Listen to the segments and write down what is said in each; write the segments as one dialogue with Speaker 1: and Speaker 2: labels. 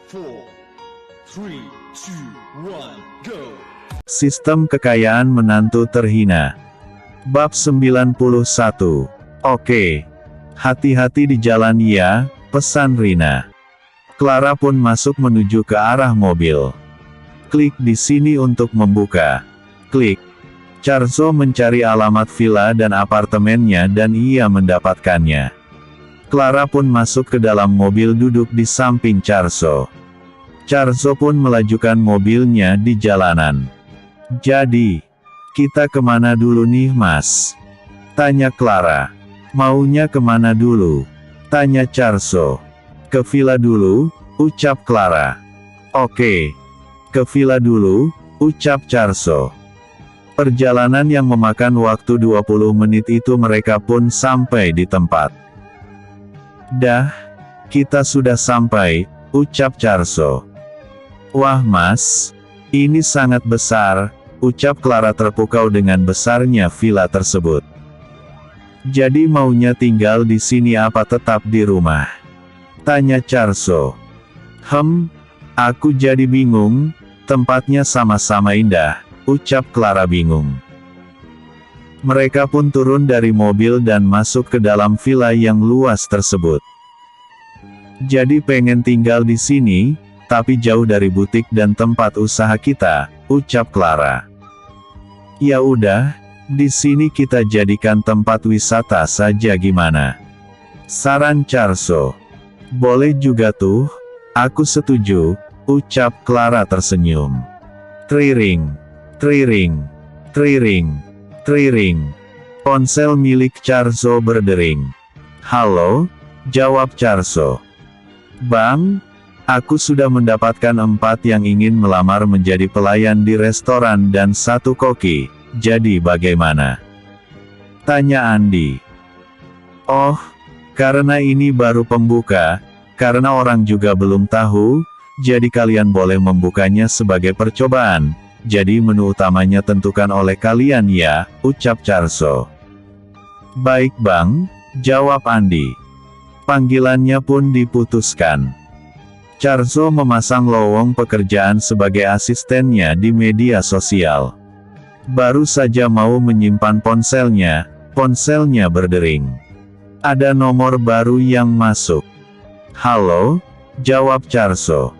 Speaker 1: 4, 3, 2, 1, go!
Speaker 2: Sistem kekayaan menantu terhina. Bab 91. Oke. Hati-hati di jalan ya, pesan Rina. Clara pun masuk menuju ke arah mobil. Klik di sini untuk membuka. Klik. Charzo mencari alamat villa dan apartemennya dan ia mendapatkannya. Clara pun masuk ke dalam mobil duduk di samping Charzo. Charzo pun melajukan mobilnya di jalanan. Jadi, kita kemana dulu nih mas? Tanya Clara. Maunya kemana dulu? Tanya Charzo. Ke villa dulu, ucap Clara. Oke. Ke villa dulu, ucap Charzo. Perjalanan yang memakan waktu 20 menit itu mereka pun sampai di tempat. Dah, kita sudah sampai, ucap Charzo. Wah mas, ini sangat besar, ucap Clara terpukau dengan besarnya villa tersebut. Jadi maunya tinggal di sini apa tetap di rumah? Tanya Charzo. Aku jadi bingung, tempatnya sama-sama indah, ucap Clara bingung. Mereka pun turun dari mobil dan masuk ke dalam villa yang luas tersebut. Jadi pengen tinggal di sini, tapi jauh dari butik dan tempat usaha kita, ucap Clara. Ya udah, di sini kita jadikan tempat wisata saja gimana? Saran Charzo. Boleh juga tuh, aku setuju, ucap Clara tersenyum. Triring, triring, triring, triring. Ponsel milik Charzo berdering. Halo, jawab Charzo. Bang, aku sudah mendapatkan 4 yang ingin melamar menjadi pelayan di restoran dan 1 koki, jadi bagaimana? Tanya Andi. Oh, karena ini baru pembuka, karena orang juga belum tahu, jadi kalian boleh membukanya sebagai percobaan, jadi menu utamanya tentukan oleh kalian ya, ucap Charzo. Baik bang, jawab Andi. Panggilannya pun diputuskan. Charzo memasang lowong pekerjaan sebagai asistennya di media sosial. Baru saja mau menyimpan ponselnya berdering. Ada nomor baru yang masuk. Halo, jawab Charzo.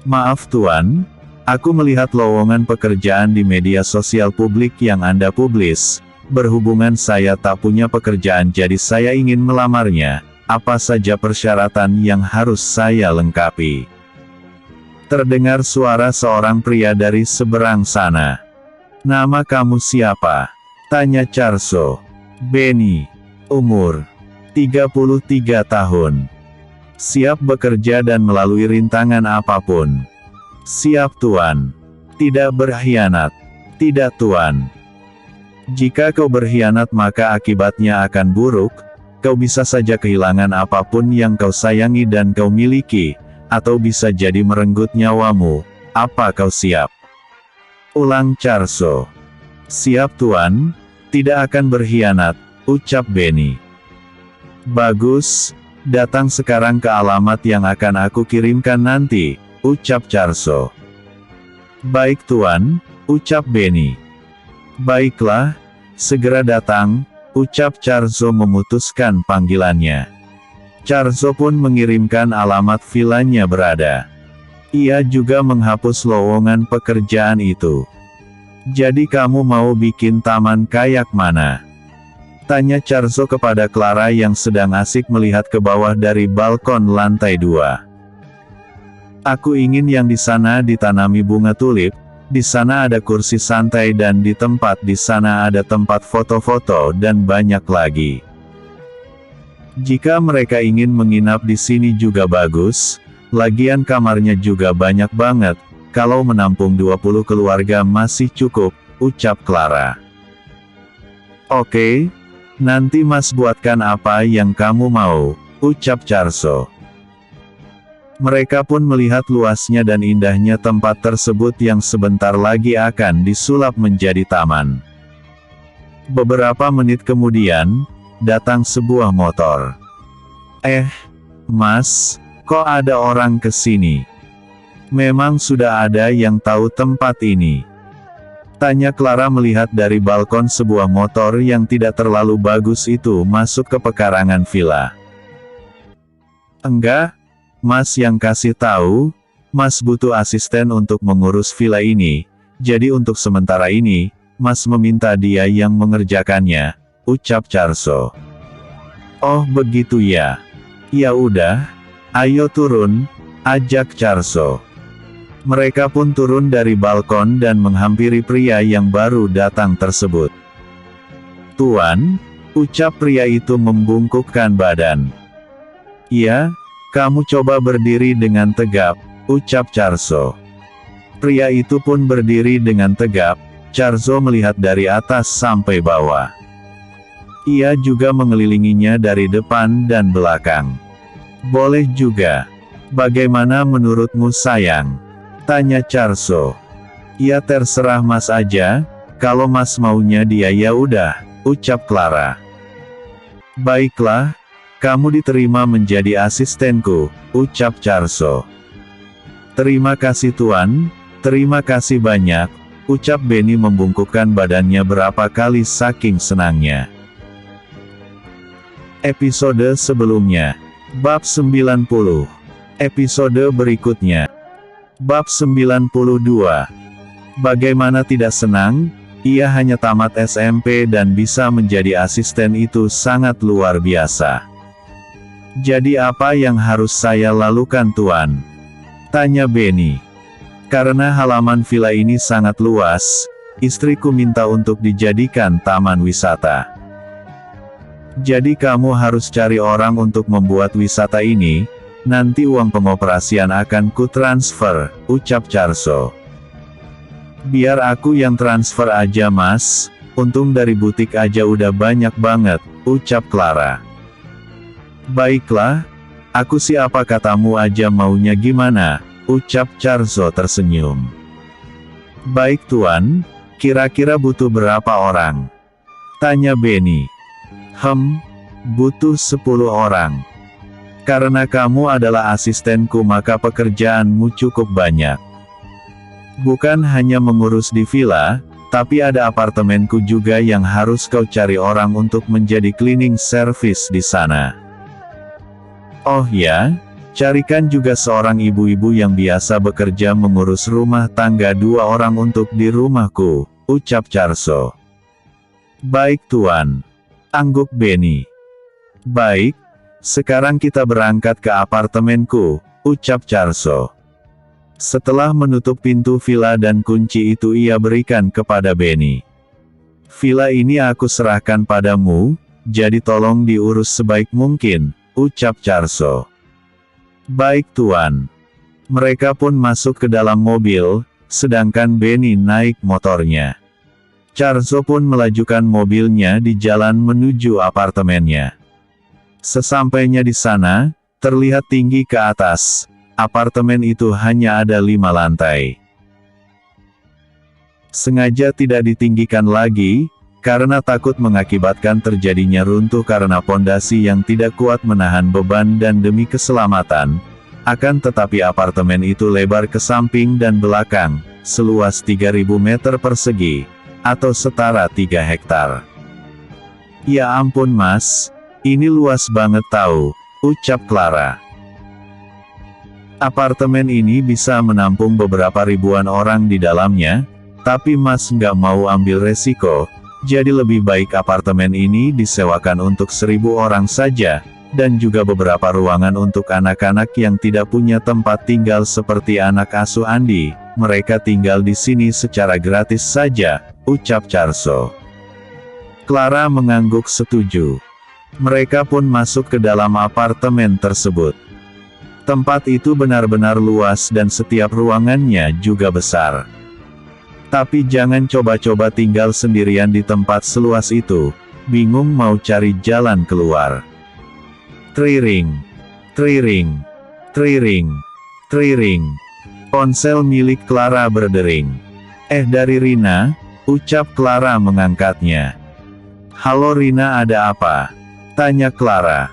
Speaker 2: Maaf tuan, aku melihat lowongan pekerjaan di media sosial publik yang Anda publis. Berhubungan saya tak punya pekerjaan jadi saya ingin melamarnya, apa saja persyaratan yang harus saya lengkapi? Terdengar suara seorang pria dari seberang sana. Nama kamu siapa? Tanya Charzo. Benny. Umur 33 tahun. Siap bekerja dan melalui rintangan apapun. Siap tuan. Tidak berkhianat. Tidak tuan. Jika kau berkhianat maka akibatnya akan buruk, kau bisa saja kehilangan apapun yang kau sayangi dan kau miliki, atau bisa jadi merenggut nyawamu. Apa kau siap? Ulang Charzo. Siap tuan, tidak akan berkhianat, ucap Benny. Bagus, datang sekarang ke alamat yang akan aku kirimkan nanti, ucap Charzo. Baik tuan, ucap Benny. Baiklah, segera datang, ucap Charzo memutuskan panggilannya. Charzo pun mengirimkan alamat villanya berada. Ia juga menghapus lowongan pekerjaan itu. Jadi kamu mau bikin taman kayak mana? Tanya Charzo kepada Clara yang sedang asik melihat ke bawah dari balkon lantai 2. Aku ingin yang di sana ditanami bunga tulip. Di sana ada kursi santai dan di tempat di sana ada tempat foto-foto dan banyak lagi. Jika mereka ingin menginap di sini juga bagus, lagian kamarnya juga banyak banget, kalau menampung 20 keluarga masih cukup, ucap Clara. Oke, nanti mas buatkan apa yang kamu mau, ucap Charzo. Mereka pun melihat luasnya dan indahnya tempat tersebut yang sebentar lagi akan disulap menjadi taman. Beberapa menit kemudian, datang sebuah motor. Mas, Kok ada orang ke sini? Memang sudah ada yang tahu tempat ini? Tanya Clara melihat dari balkon sebuah motor yang tidak terlalu bagus itu masuk ke pekarangan villa. Enggak, Mas yang kasih tahu, Mas butuh asisten untuk mengurus villa ini, jadi untuk sementara ini, Mas meminta dia yang mengerjakannya, ucap Charso. Oh begitu ya. Ya udah, ayo turun, ajak Charso. Mereka pun turun dari balkon dan menghampiri pria yang baru datang tersebut. Tuan, ucap pria itu membungkukkan badan. Iya, kamu coba berdiri dengan tegap, ucap Charso. Pria itu pun berdiri dengan tegap, Charso melihat dari atas sampai bawah. Ia juga mengelilinginya dari depan dan belakang. Boleh juga. Bagaimana menurutmu sayang? Tanya Charso. Ya terserah Mas aja, kalau Mas maunya dia ya udah, ucap Clara. Baiklah, kamu diterima menjadi asistenku, ucap Charso. Terima kasih Tuan, terima kasih banyak, ucap Benny membungkukkan badannya berapa kali saking senangnya. Episode sebelumnya. Bab 90. Episode berikutnya. Bab 92. Bagaimana tidak senang? Ia hanya tamat SMP dan bisa menjadi asisten itu sangat luar biasa. Jadi apa yang harus saya lakukan Tuan? Tanya Benny. Karena halaman villa ini sangat luas, istriku minta untuk dijadikan taman wisata. Jadi kamu harus cari orang untuk membuat wisata ini, nanti uang pengoperasian akan ku transfer, ucap Charso. Biar aku yang transfer aja Mas, untung dari butik aja udah banyak banget, ucap Clara. Baiklah, aku sih apa katamu aja maunya gimana, ucap Charso tersenyum. Baik Tuan, kira-kira butuh berapa orang? Tanya Benny. Butuh 10 orang. Karena kamu adalah asistenku maka pekerjaanmu cukup banyak. Bukan hanya mengurus di villa, tapi ada apartemenku juga yang harus kau cari orang untuk menjadi cleaning service di sana. Oh ya, carikan juga seorang ibu-ibu yang biasa bekerja mengurus rumah tangga 2 orang untuk di rumahku, ucap Charso. Baik Tuan. Angguk Benny. Baik, sekarang kita berangkat ke apartemenku, ucap Charso. Setelah menutup pintu villa dan kunci itu ia berikan kepada Benny. Villa ini aku serahkan padamu, jadi tolong diurus sebaik mungkin, ucap Charso. Baik Tuan. Mereka pun masuk ke dalam mobil, sedangkan Benny naik motornya. Charso pun melajukan mobilnya di jalan menuju apartemennya. Sesampainya di sana, terlihat tinggi ke atas, apartemen itu hanya ada 5 lantai. Sengaja tidak ditinggikan lagi, karena takut mengakibatkan terjadinya runtuh karena pondasi yang tidak kuat menahan beban dan demi keselamatan. Akan tetapi apartemen itu lebar ke samping dan belakang, seluas 3.000 meter persegi. Atau setara 3 hektar. Ya ampun Mas, ini luas banget tahu, ucap Clara. Apartemen ini bisa menampung beberapa ribuan orang di dalamnya, tapi Mas nggak mau ambil resiko, jadi lebih baik apartemen ini disewakan untuk 1.000 orang saja, dan juga beberapa ruangan untuk anak-anak yang tidak punya tempat tinggal seperti anak asuh Andi, mereka tinggal di sini secara gratis saja, ucap Charso. Clara mengangguk setuju. Mereka pun masuk ke dalam apartemen tersebut. Tempat itu benar-benar luas dan setiap ruangannya juga besar. Tapi jangan coba-coba tinggal sendirian di tempat seluas itu, bingung mau cari jalan keluar. Triring, triring, triring, triring. Ponsel milik Clara berdering. Dari Rina, ucap Clara mengangkatnya. Halo Rina ada apa? Tanya Clara.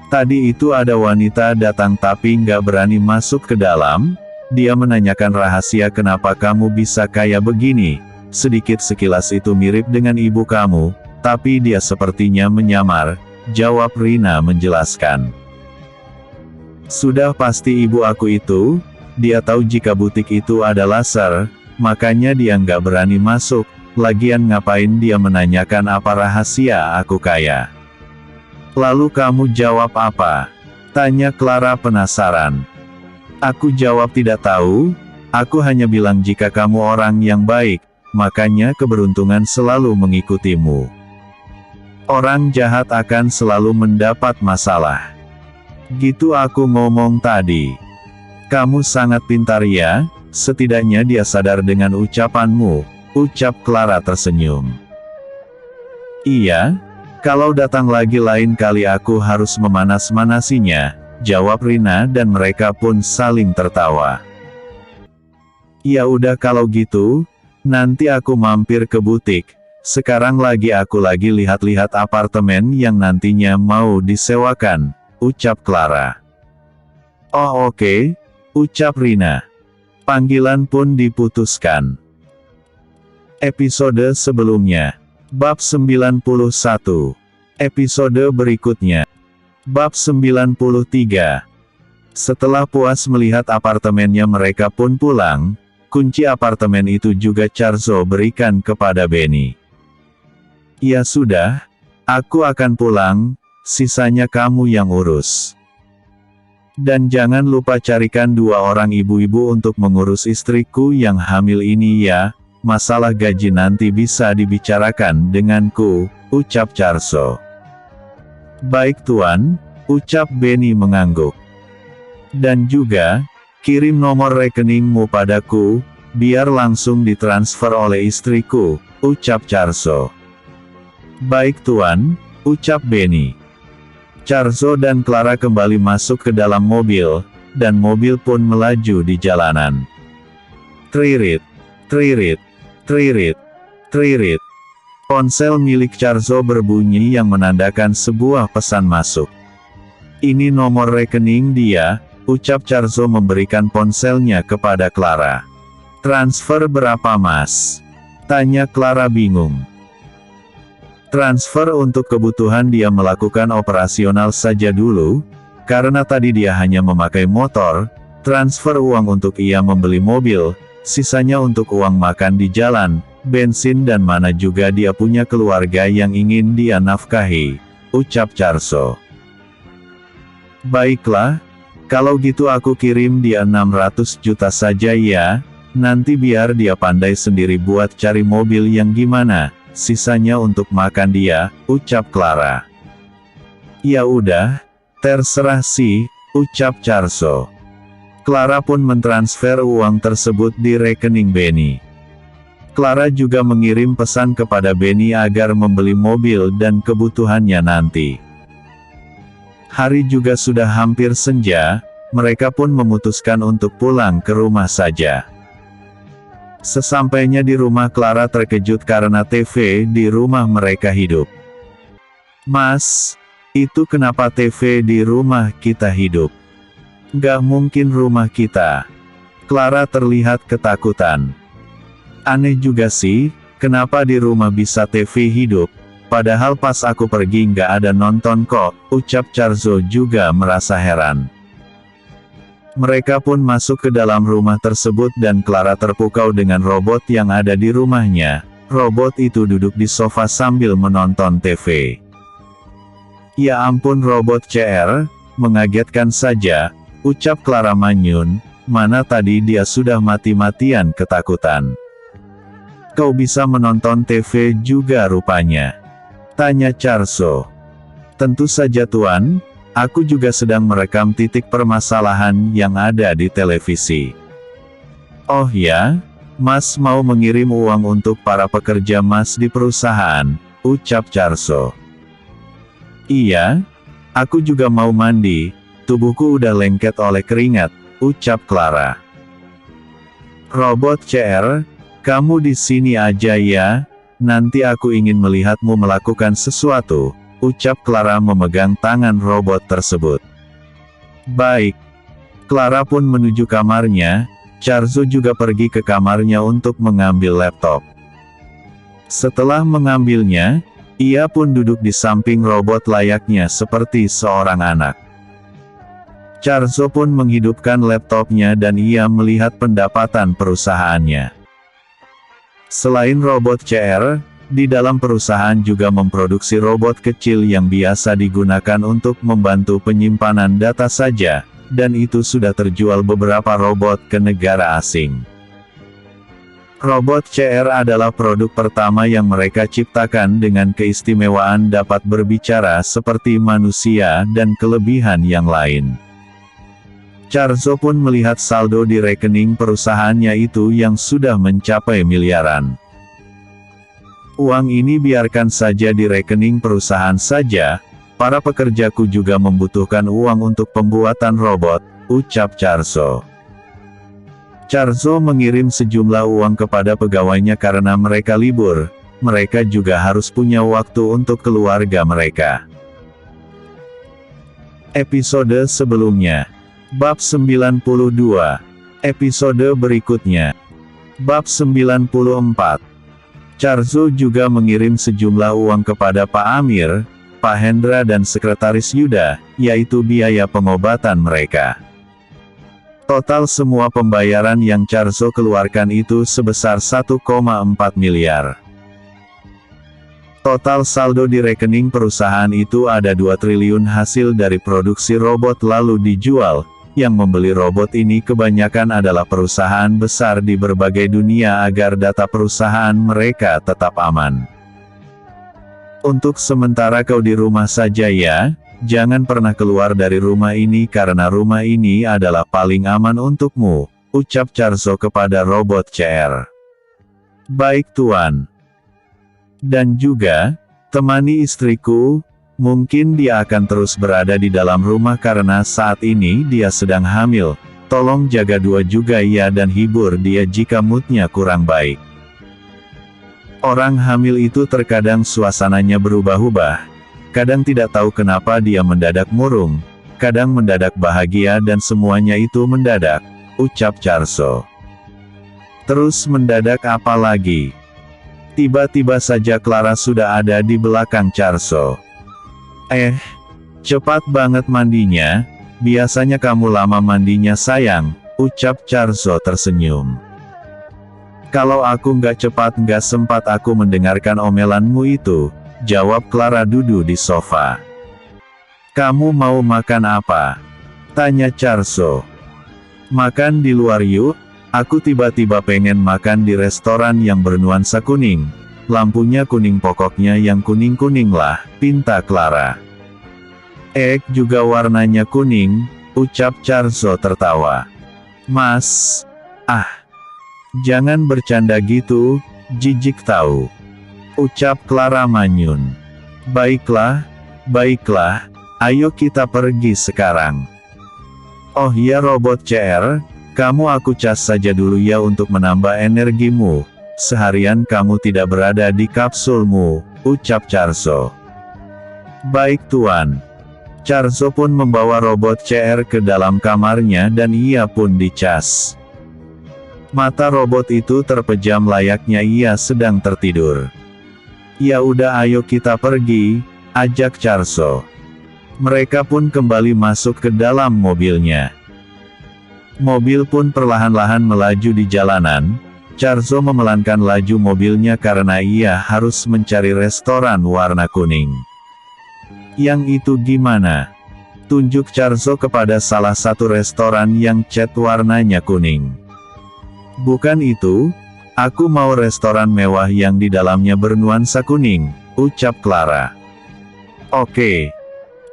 Speaker 2: Tadi itu ada wanita datang tapi nggak berani masuk ke dalam. Dia menanyakan rahasia kenapa kamu bisa kaya begini. Sedikit sekilas itu mirip dengan ibu kamu, tapi dia sepertinya menyamar, jawab Rina menjelaskan. Sudah pasti ibu aku itu, dia tahu jika butik itu ada laser, makanya dia nggak berani masuk, lagian ngapain dia menanyakan apa rahasia aku kaya. Lalu kamu jawab apa? Tanya Clara penasaran. Aku jawab tidak tahu, aku hanya bilang jika kamu orang yang baik, makanya keberuntungan selalu mengikutimu. Orang jahat akan selalu mendapat masalah. Gitu aku ngomong tadi. Kamu sangat pintar ya, setidaknya dia sadar dengan ucapanmu, ucap Clara tersenyum. Iya, kalau datang lagi lain kali aku harus memanas-manasinya, jawab Rina dan mereka pun saling tertawa. Ya udah kalau gitu, nanti aku mampir ke butik, sekarang aku lagi lihat-lihat apartemen yang nantinya mau disewakan, ucap Clara. Oh oke, ucap Rina. Panggilan pun diputuskan. Episode sebelumnya. Bab 91. Episode berikutnya. Bab 93. Setelah puas melihat apartemennya mereka pun pulang, kunci apartemen itu juga Charzo berikan kepada Benny. Ya sudah, aku akan pulang, sisanya kamu yang urus. Dan jangan lupa carikan 2 orang ibu-ibu untuk mengurus istriku yang hamil ini ya. Masalah gaji nanti bisa dibicarakan denganku, ucap Charzo. Baik tuan, ucap Benny mengangguk. Dan juga, kirim nomor rekeningmu padaku, biar langsung ditransfer oleh istriku, ucap Charzo. Baik tuan, ucap Benny. Charzo dan Clara kembali masuk ke dalam mobil, dan mobil pun melaju di jalanan. Tririt, tririt. Tririt, tririt. Ponsel milik Charzo berbunyi yang menandakan sebuah pesan masuk. Ini nomor rekening dia, ucap Charzo memberikan ponselnya kepada Clara. Transfer berapa mas? Tanya Clara bingung. Transfer untuk kebutuhan dia melakukan operasional saja dulu, karena tadi dia hanya memakai motor, transfer uang untuk ia membeli mobil, sisanya untuk uang makan di jalan, bensin dan mana juga dia punya keluarga yang ingin dia nafkahi, ucap Charzo. Baiklah, kalau gitu aku kirim dia 600 juta saja ya, nanti biar dia pandai sendiri buat cari mobil yang gimana, sisanya untuk makan dia, ucap Clara. Ya udah, terserah sih, ucap Charzo. Clara pun mentransfer uang tersebut di rekening Benny. Clara juga mengirim pesan kepada Benny agar membeli mobil dan kebutuhannya nanti. Hari juga sudah hampir senja, mereka pun memutuskan untuk pulang ke rumah saja. Sesampainya di rumah Clara terkejut karena TV di rumah mereka hidup. Mas, itu kenapa TV di rumah kita hidup? Gak mungkin rumah kita. Clara terlihat ketakutan. Aneh juga sih, kenapa di rumah bisa TV hidup, padahal pas aku pergi nggak ada nonton kok, ucap Charzo juga merasa heran. Mereka pun masuk ke dalam rumah tersebut dan Clara terpukau dengan robot yang ada di rumahnya. Robot itu duduk di sofa sambil menonton TV. Ya ampun robot CR, mengagetkan saja, ucap Clara manyun, mana tadi dia sudah mati-matian ketakutan. Kau bisa menonton TV juga rupanya? Tanya Charzo. Tentu saja tuan, aku juga sedang merekam titik permasalahan yang ada di televisi. Oh ya, Mas mau mengirim uang untuk para pekerja Mas di perusahaan, ucap Charzo. Iya, aku juga mau mandi, tubuhku udah lengket oleh keringat, ucap Clara. Robot CR, kamu di sini aja ya, nanti aku ingin melihatmu melakukan sesuatu, ucap Clara memegang tangan robot tersebut. Baik. Clara pun menuju kamarnya, Charzo juga pergi ke kamarnya untuk mengambil laptop. Setelah mengambilnya, ia pun duduk di samping robot layaknya seperti seorang anak. Charzo pun menghidupkan laptopnya dan ia melihat pendapatan perusahaannya. Selain robot CR, di dalam perusahaan juga memproduksi robot kecil yang biasa digunakan untuk membantu penyimpanan data saja, dan itu sudah terjual beberapa robot ke negara asing. Robot CR adalah produk pertama yang mereka ciptakan dengan keistimewaan dapat berbicara seperti manusia dan kelebihan yang lain. Charzo pun melihat saldo di rekening perusahaannya itu yang sudah mencapai miliaran. Uang ini biarkan saja di rekening perusahaan saja, para pekerjaku juga membutuhkan uang untuk pembuatan robot, ucap Charzo. Charzo mengirim sejumlah uang kepada pegawainya karena mereka libur, mereka juga harus punya waktu untuk keluarga mereka. Episode sebelumnya. Bab 92. Episode berikutnya. Bab 94. Charzo juga mengirim sejumlah uang kepada Pak Amir, Pak Hendra dan Sekretaris Yuda, yaitu biaya pengobatan mereka. Total semua pembayaran yang Charzo keluarkan itu sebesar 1,4 miliar. Total saldo di rekening perusahaan itu ada 2 triliun hasil dari produksi robot lalu dijual. Yang membeli robot ini kebanyakan adalah perusahaan besar di berbagai dunia agar data perusahaan mereka tetap aman. Untuk sementara kau di rumah saja ya. Jangan pernah keluar dari rumah ini karena rumah ini adalah paling aman untukmu, ucap Charzo kepada robot CR. Baik tuan. Dan juga, temani istriku, mungkin dia akan terus berada di dalam rumah karena saat ini dia sedang hamil, tolong jaga dua juga ya dan hibur dia jika moodnya kurang baik. Orang hamil itu terkadang suasananya berubah-ubah. Kadang tidak tahu kenapa dia mendadak murung, kadang mendadak bahagia dan semuanya itu mendadak, ucap Charzo. Terus mendadak apa lagi? Tiba-tiba saja Clara sudah ada di belakang Charzo. Cepat banget mandinya, biasanya kamu lama mandinya sayang, ucap Charzo tersenyum. Kalau aku nggak cepat nggak sempat aku mendengarkan omelanmu itu, jawab Clara duduk di sofa. Kamu mau makan apa? Tanya Charzo. Makan di luar yuk, aku tiba-tiba pengen makan di restoran yang bernuansa kuning. Lampunya kuning pokoknya yang kuning-kuning lah, pinta Clara. Juga warnanya kuning, ucap Charzo tertawa. Mas, jangan bercanda gitu, jijik tahu. Ucap Clara manyun. Baiklah, ayo kita pergi sekarang. Oh ya robot CR, kamu aku cas saja dulu ya untuk menambah energimu. Seharian kamu tidak berada di kapsulmu, ucap Charzo. Baik tuan. Charzo pun membawa robot CR ke dalam kamarnya dan ia pun dicas. Mata robot itu terpejam layaknya ia sedang tertidur. Ya udah ayo kita pergi, ajak Charzo. Mereka pun kembali masuk ke dalam mobilnya. Mobil pun perlahan-lahan melaju di jalanan. Charzo memelankan laju mobilnya karena ia harus mencari restoran warna kuning. Yang itu gimana? Tunjuk Charzo kepada salah satu restoran yang cat warnanya kuning. Bukan itu. Aku mau restoran mewah yang di dalamnya bernuansa kuning, ucap Clara. Oke.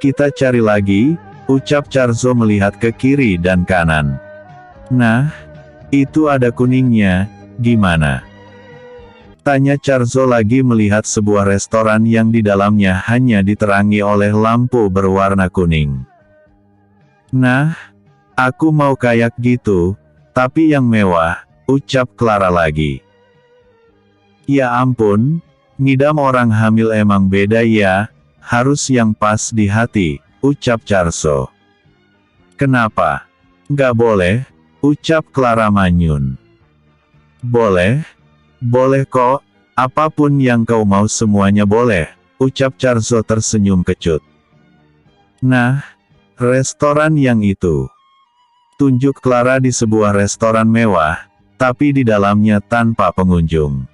Speaker 2: Kita cari lagi, ucap Charzo melihat ke kiri dan kanan. Nah, itu ada kuningnya, gimana? Tanya Charzo lagi melihat sebuah restoran yang di dalamnya hanya diterangi oleh lampu berwarna kuning. Nah, aku mau kayak gitu, tapi yang mewah, ucap Clara lagi. Ya ampun, ngidam orang hamil emang beda ya, harus yang pas di hati, ucap Charso. Kenapa? Nggak boleh, ucap Clara manyun. Boleh? Boleh kok, apapun yang kau mau semuanya boleh, ucap Charso tersenyum kecut. Nah, restoran yang itu. Tunjuk Clara di sebuah restoran mewah, tapi di dalamnya tanpa pengunjung.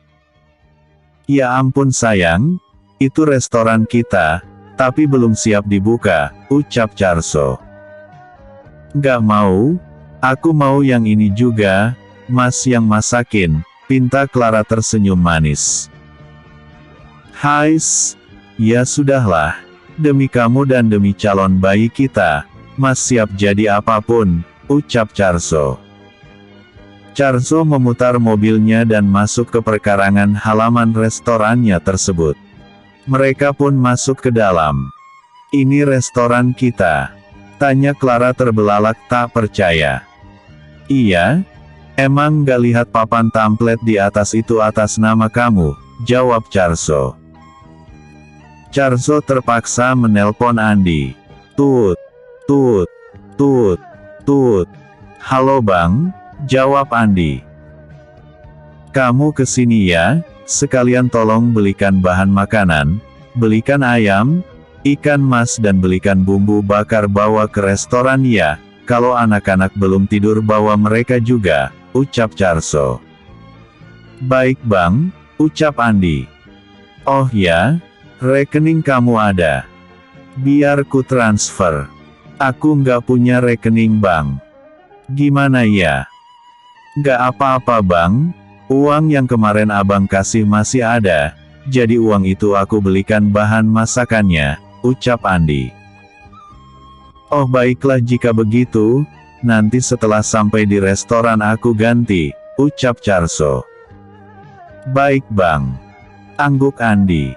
Speaker 2: Ya ampun sayang, itu restoran kita, tapi belum siap dibuka, ucap Charso. Nggak mau, aku mau yang ini juga, Mas yang masakin, pinta Clara tersenyum manis. Hais, ya sudahlah, demi kamu dan demi calon bayi kita, Mas siap jadi apapun, ucap Charso. Charso memutar mobilnya dan masuk ke perkarangan halaman restorannya tersebut. Mereka pun masuk ke dalam. Ini restoran kita? Tanya Clara terbelalak tak percaya. Iya? Emang gak lihat papan template di atas itu atas nama kamu? Jawab Charso. Charso terpaksa menelpon Andi. Tut, tut, tut, tut. Halo bang, jawab Andi. Kamu kesini ya, sekalian tolong belikan bahan makanan, belikan ayam, ikan mas dan belikan bumbu bakar bawa ke restoran ya, kalau anak-anak belum tidur bawa mereka juga, ucap Charso. Baik bang, ucap Andi. Oh ya, rekening kamu ada? Biar ku transfer. Aku nggak punya rekening bang. Gimana ya? Nggak apa-apa bang, uang yang kemarin abang kasih masih ada, jadi uang itu aku belikan bahan masakannya, ucap Andi. Oh baiklah jika begitu, nanti setelah sampai di restoran aku ganti, ucap Charso. Baik bang, angguk Andi.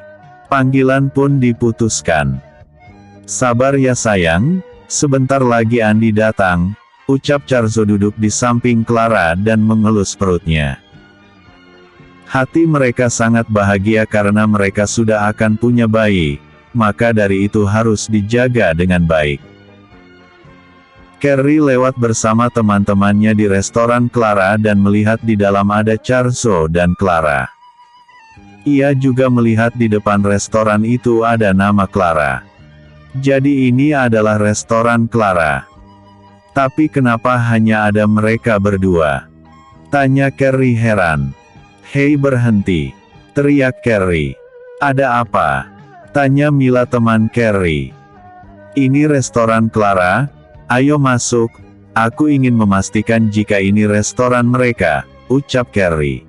Speaker 2: Panggilan pun diputuskan. Sabar ya sayang, sebentar lagi Andi datang, ucap Charso duduk di samping Clara dan mengelus perutnya. Hati mereka sangat bahagia karena mereka sudah akan punya bayi, maka dari itu harus dijaga dengan baik. Carrie lewat bersama teman-temannya di restoran Clara dan melihat di dalam ada Charso dan Clara. Ia juga melihat di depan restoran itu ada nama Clara. Jadi ini adalah restoran Clara. Tapi kenapa hanya ada mereka berdua? Tanya Carrie heran. Hei berhenti, teriak Carrie. Ada apa? Tanya Mila teman Carrie. Ini restoran Clara, ayo masuk, aku ingin memastikan jika ini restoran mereka, ucap Carrie.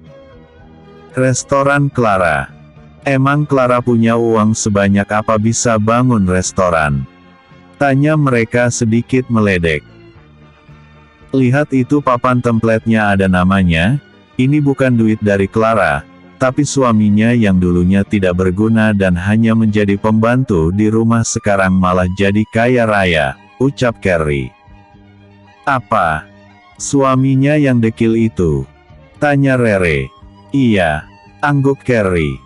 Speaker 2: Restoran Clara. Emang Clara punya uang sebanyak apa bisa bangun restoran? Tanya mereka sedikit meledek. Lihat itu papan templatenya ada namanya, ini bukan duit dari Clara, tapi suaminya yang dulunya tidak berguna dan hanya menjadi pembantu di rumah sekarang malah jadi kaya raya, ucap Carrie. Apa? Suaminya yang dekil itu? Tanya Rere. Iya, angguk Carrie.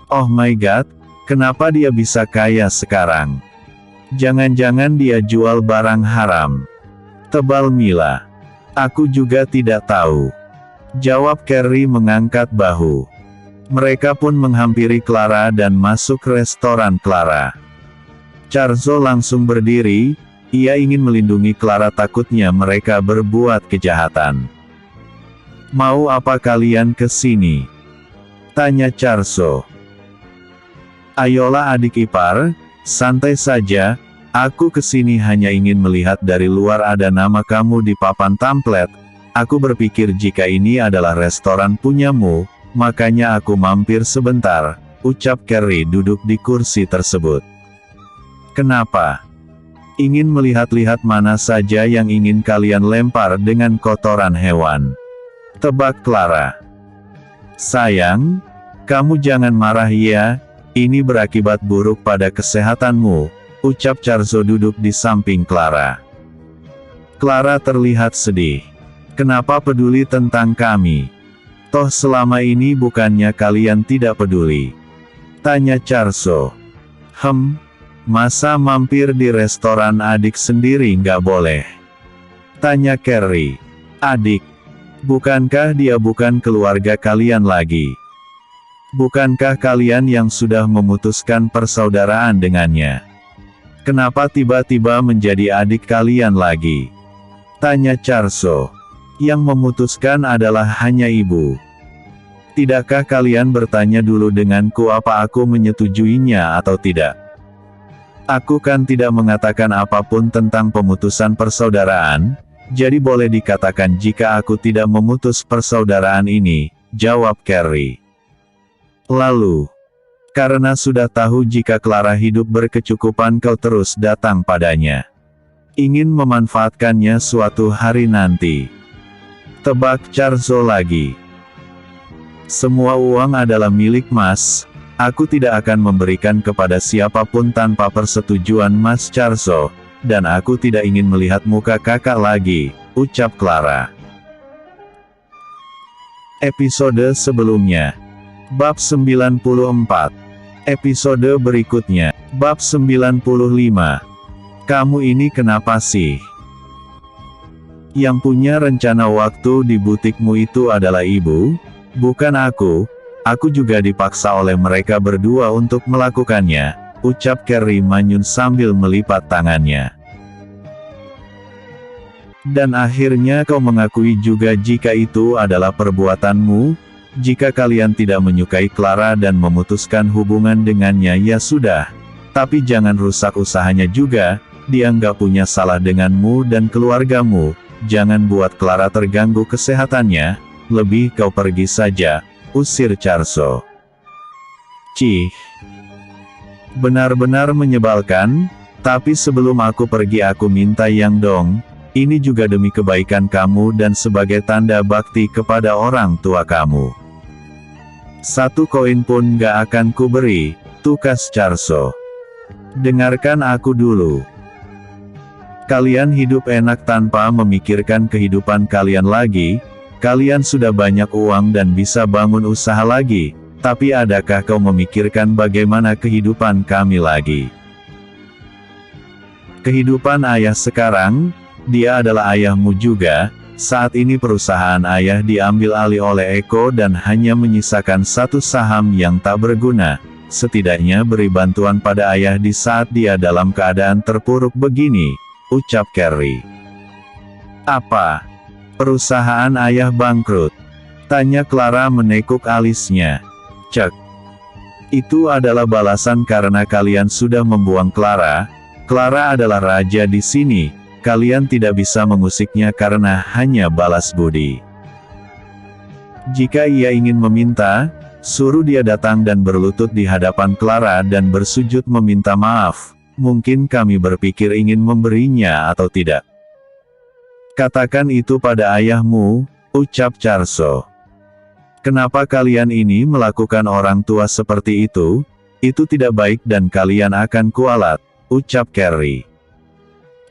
Speaker 2: Oh my god, kenapa dia bisa kaya sekarang? Jangan-jangan dia jual barang haram. Tebal Mila. Aku juga tidak tahu. Jawab Carrie mengangkat bahu. Mereka pun menghampiri Clara dan masuk restoran Clara. Charso langsung berdiri, ia ingin melindungi Clara takutnya mereka berbuat kejahatan. Mau apa kalian ke sini? Tanya Charso. Ayolah adik ipar, santai saja, aku kesini hanya ingin melihat dari luar ada nama kamu di papan template, aku berpikir jika ini adalah restoran punyamu, makanya aku mampir sebentar, ucap Carrie duduk di kursi tersebut. Kenapa? Ingin melihat-lihat mana saja yang ingin kalian lempar dengan kotoran hewan. Tebak Clara. Sayang, kamu jangan marah ya, ini berakibat buruk pada kesehatanmu, ucap Charso duduk di samping Clara. Clara terlihat sedih. Kenapa peduli tentang kami? Toh selama ini bukannya kalian tidak peduli? Tanya Charso. Masa mampir di restoran adik sendiri nggak boleh? Tanya Carrie. Adik? Bukankah dia bukan keluarga kalian lagi? Bukankah kalian yang sudah memutuskan persaudaraan dengannya? Kenapa tiba-tiba menjadi adik kalian lagi? Tanya Charso. Yang memutuskan adalah hanya ibu. Tidakkah kalian bertanya dulu denganku apa aku menyetujuinya atau tidak? Aku kan tidak mengatakan apapun tentang pemutusan persaudaraan, jadi boleh dikatakan jika aku tidak memutus persaudaraan ini, jawab Carrie. Lalu, karena sudah tahu jika Clara hidup berkecukupan kau terus datang padanya. Ingin memanfaatkannya suatu hari nanti. Tebak Charso lagi. Semua uang adalah milik Mas, aku tidak akan memberikan kepada siapapun tanpa persetujuan Mas Charso, dan aku tidak ingin melihat muka kakak lagi, ucap Clara. Episode sebelumnya. Bab 94. Episode berikutnya. Bab 95. Kamu ini kenapa sih? Yang punya rencana waktu di butikmu itu adalah ibu, bukan aku. Aku juga dipaksa oleh mereka berdua untuk melakukannya, ucap Carrie manyun sambil melipat tangannya. Dan akhirnya kau mengakui juga jika itu adalah perbuatanmu. Jika kalian tidak menyukai Clara dan memutuskan hubungan dengannya ya sudah. Tapi jangan rusak usahanya juga, dia nggak punya salah denganmu dan keluargamu. Jangan buat Clara terganggu kesehatannya, lebih kau pergi saja, usir Charso. Cih. Benar-benar menyebalkan, tapi sebelum aku pergi aku minta yang dong, ini juga demi kebaikan kamu dan sebagai tanda bakti kepada orang tua kamu. 1 koin pun gak akan kuberi, tukas Charso. Dengarkan aku dulu. Kalian hidup enak tanpa memikirkan kehidupan kalian lagi, kalian sudah banyak uang dan bisa bangun usaha lagi, tapi adakah kau memikirkan bagaimana kehidupan kami lagi? Kehidupan ayah sekarang, dia adalah ayahmu juga. Saat ini perusahaan ayah diambil alih oleh Eko dan hanya menyisakan 1 saham yang tak berguna. Setidaknya beri bantuan pada ayah di saat dia dalam keadaan terpuruk begini, ucap Carrie. Apa? Perusahaan ayah bangkrut? Tanya Clara menekuk alisnya. Cek. Itu adalah balasan karena kalian sudah membuang Clara. Clara adalah raja di sini. Kalian tidak bisa mengusiknya karena hanya balas budi. Jika ia ingin meminta, suruh dia datang dan berlutut di hadapan Clara dan bersujud meminta maaf. Mungkin kami berpikir ingin memberinya atau tidak. Katakan itu pada ayahmu, ucap Charso. Kenapa kalian ini melakukan orang tua seperti itu? Itu tidak baik dan kalian akan kualat, ucap Carrie.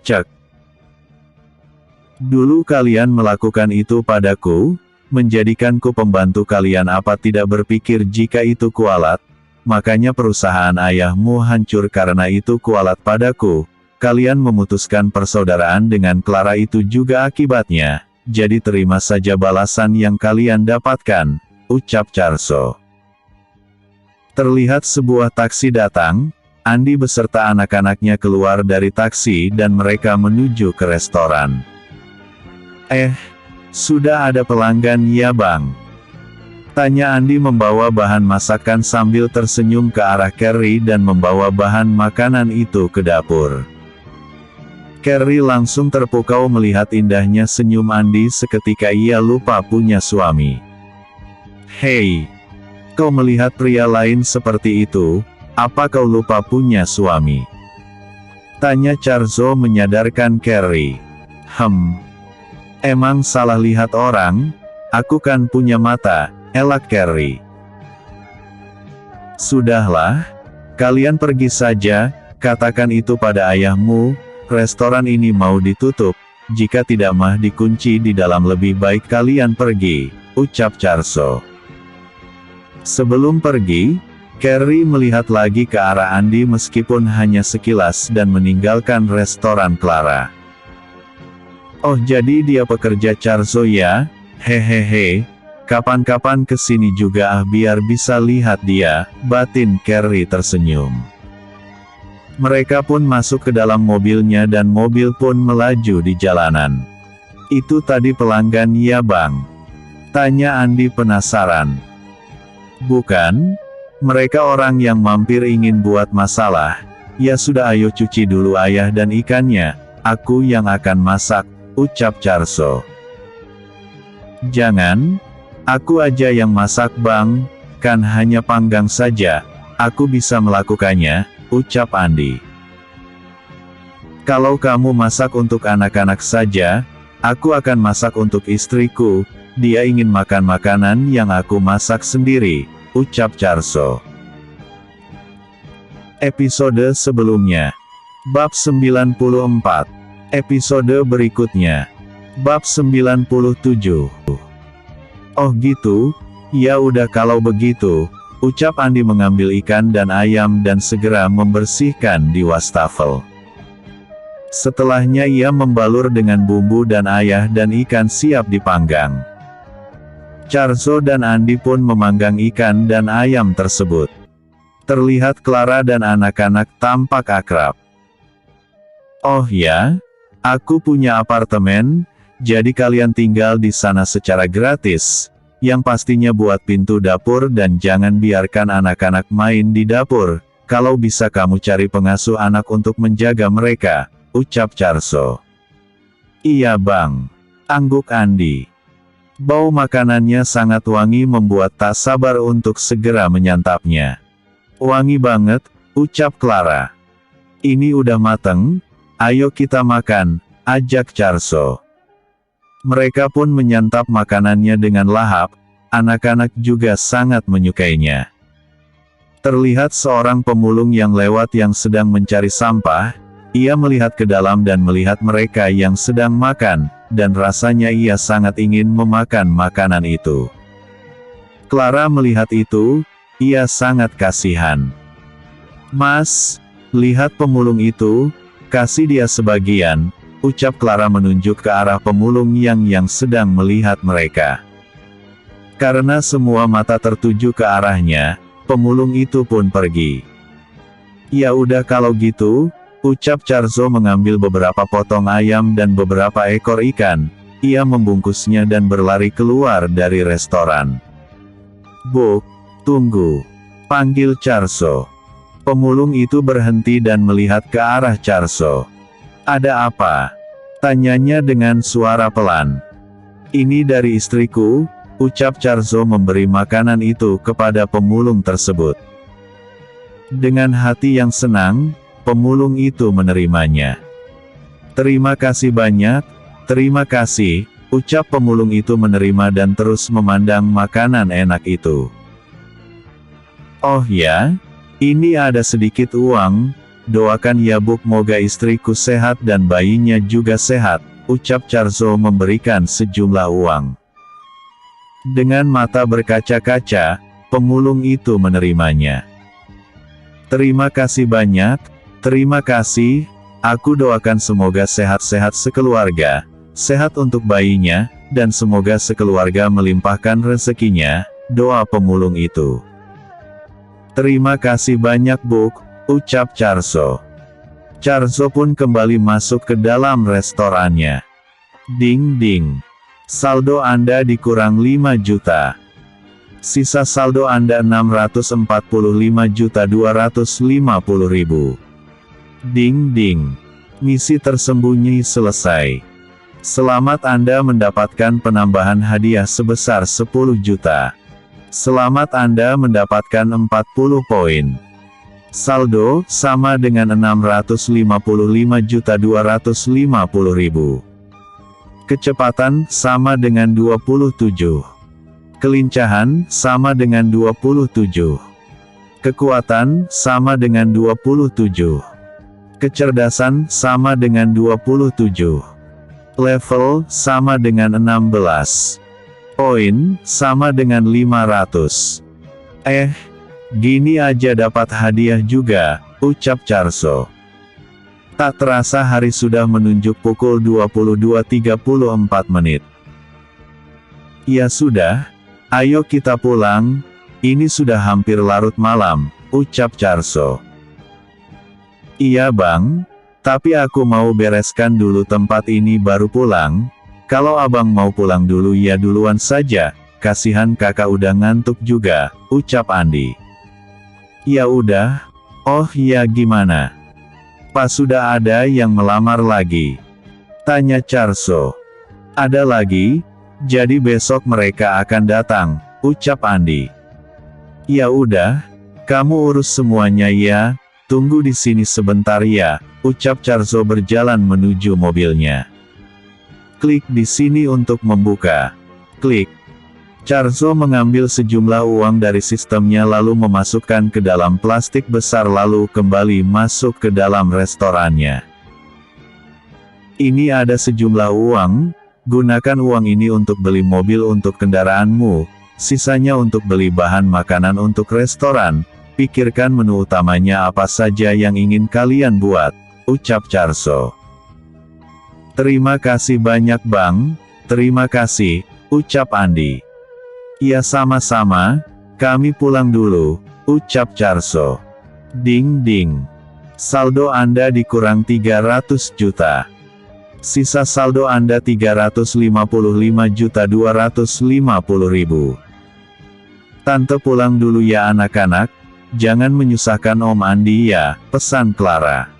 Speaker 2: Cek. Dulu kalian melakukan itu padaku, menjadikanku pembantu kalian apa tidak berpikir jika itu kualat, makanya perusahaan ayahmu hancur karena itu kualat padaku, kalian memutuskan persaudaraan dengan Clara itu juga akibatnya, jadi terima saja balasan yang kalian dapatkan, ucap Charso. Terlihat sebuah taksi datang, Andi beserta anak-anaknya keluar dari taksi dan mereka menuju ke restoran. Sudah ada pelanggan ya bang? Tanya Andi membawa bahan masakan sambil tersenyum ke arah Carrie dan membawa bahan makanan itu ke dapur. Carrie langsung terpukau melihat indahnya senyum Andi seketika ia lupa punya suami. Hei! Kau melihat pria lain seperti itu, apa kau lupa punya suami? Tanya Charso menyadarkan Carrie. Emang salah lihat orang? Aku kan punya mata, elak Carrie. Sudahlah, kalian pergi saja, katakan itu pada ayahmu, restoran ini mau ditutup, jika tidak mah dikunci di dalam lebih baik kalian pergi, ucap Charso. Sebelum pergi, Carrie melihat lagi ke arah Andi meskipun hanya sekilas dan meninggalkan restoran Clara. Oh, jadi dia pekerja Charzo ya? Hehehe. Kapan-kapan kesini juga biar bisa lihat dia, batin Carrie tersenyum. Mereka pun masuk ke dalam mobilnya dan mobil pun melaju di jalanan. Itu tadi pelanggan ya bang? Tanya Andi penasaran. Bukan? Mereka orang yang mampir ingin buat masalah. Ya sudah, ayo cuci dulu ayah dan ikannya, aku yang akan masak, ucap Charzo. Jangan, aku aja yang masak bang, kan hanya panggang saja, aku bisa melakukannya, ucap Andi. Kalau kamu masak untuk anak-anak saja, aku akan masak untuk istriku, dia ingin makan makanan yang aku masak sendiri, ucap Charzo. Episode sebelumnya. Bab 94. Episode berikutnya. Bab 97. Oh gitu? Ya udah kalau begitu, ucap Andi mengambil ikan dan ayam dan segera membersihkan di wastafel. Setelahnya ia membalur dengan bumbu dan ayah dan ikan siap dipanggang. Charzo dan Andi pun memanggang ikan dan ayam tersebut. Terlihat Clara dan anak-anak tampak akrab. Oh ya? Aku punya apartemen, jadi kalian tinggal di sana secara gratis. Yang pastinya buat pintu dapur dan jangan biarkan anak-anak main di dapur. Kalau bisa kamu cari pengasuh anak untuk menjaga mereka, ucap Charzo. Iya bang, angguk Andi. Bau makanannya sangat wangi membuat tak sabar untuk segera menyantapnya. Wangi banget, ucap Clara. Ini udah mateng, ayo kita makan, ajak Charzo. Mereka pun menyantap makanannya dengan lahap, anak-anak juga sangat menyukainya. Terlihat seorang pemulung yang lewat yang sedang mencari sampah, ia melihat ke dalam dan melihat mereka yang sedang makan, dan rasanya ia sangat ingin memakan makanan itu. Clara melihat itu, ia sangat kasihan. Mas, lihat pemulung itu, kasih dia sebagian, ucap Clara menunjuk ke arah pemulung yang sedang melihat mereka. Karena semua mata tertuju ke arahnya, pemulung itu pun pergi. Ya udah kalau gitu, ucap Charzo mengambil beberapa potong ayam dan beberapa ekor ikan, ia membungkusnya dan berlari keluar dari restoran. Buk, tunggu, panggil Charzo. Pemulung itu berhenti dan melihat ke arah Charzo. Ada apa? Tanyanya dengan suara pelan. Ini dari istriku, ucap Charzo memberi makanan itu kepada pemulung tersebut. Dengan hati yang senang, pemulung itu menerimanya. Terima kasih banyak, terima kasih, ucap pemulung itu menerima dan terus memandang makanan enak itu. Oh ya, ini ada sedikit uang, doakan ya Buk moga istriku sehat dan bayinya juga sehat, ucap Charzo memberikan sejumlah uang. Dengan mata berkaca-kaca, pemulung itu menerimanya. Terima kasih banyak, terima kasih, aku doakan semoga sehat-sehat sekeluarga, sehat untuk bayinya, dan semoga sekeluarga melimpahkan rezekinya, doa pemulung itu. Terima kasih banyak Buk, ucap Charzo. Charzo pun kembali masuk ke dalam restorannya. Ding ding. Saldo Anda dikurang 5 juta. Sisa saldo Anda 645.250.000. Ding ding. Misi tersembunyi selesai. Selamat Anda mendapatkan penambahan hadiah sebesar 10 juta. Selamat Anda mendapatkan 40 poin. Saldo, sama dengan 655.250.000. Kecepatan, sama dengan 27. Kelincahan, sama dengan 27. Kekuatan, sama dengan 27. Kecerdasan, sama dengan 27. Level, sama dengan 16. Poin, sama dengan 500. Gini aja dapat hadiah juga, ucap Charso. Tak terasa hari sudah menunjuk pukul 22.34 menit. Ya sudah, ayo kita pulang, ini sudah hampir larut malam, ucap Charso. Iya bang, tapi aku mau bereskan dulu tempat ini baru pulang. Kalau abang mau pulang dulu ya duluan saja, kasihan kakak udah ngantuk juga, ucap Andi. Ya udah, oh ya gimana? Pas sudah ada yang melamar lagi? Tanya Charso. Ada lagi? Jadi besok mereka akan datang, ucap Andi. Ya udah, kamu urus semuanya ya, tunggu di sini sebentar ya, ucap Charso berjalan menuju mobilnya. Klik di sini untuk membuka. Klik. Charso mengambil sejumlah uang dari sistemnya lalu memasukkan ke dalam plastik besar lalu kembali masuk ke dalam restorannya. Ini ada sejumlah uang, gunakan uang ini untuk beli mobil untuk kendaraanmu, sisanya untuk beli bahan makanan untuk restoran, pikirkan menu utamanya apa saja yang ingin kalian buat, ucap Charso. Terima kasih banyak bang, terima kasih, ucap Andi. Ya sama-sama, kami pulang dulu, ucap Charso. Ding ding. Saldo Anda dikurang 300 juta. Sisa saldo Anda 355.250.000. Tante pulang dulu ya anak-anak, jangan menyusahkan Om Andi ya, pesan Clara.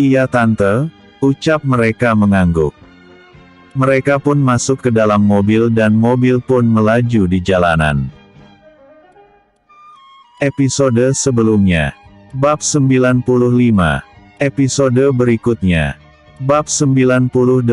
Speaker 2: Iya tante, ucap mereka mengangguk. Mereka pun masuk ke dalam mobil dan mobil pun melaju di jalanan. Episode sebelumnya. Bab 95. Episode berikutnya. Bab 98.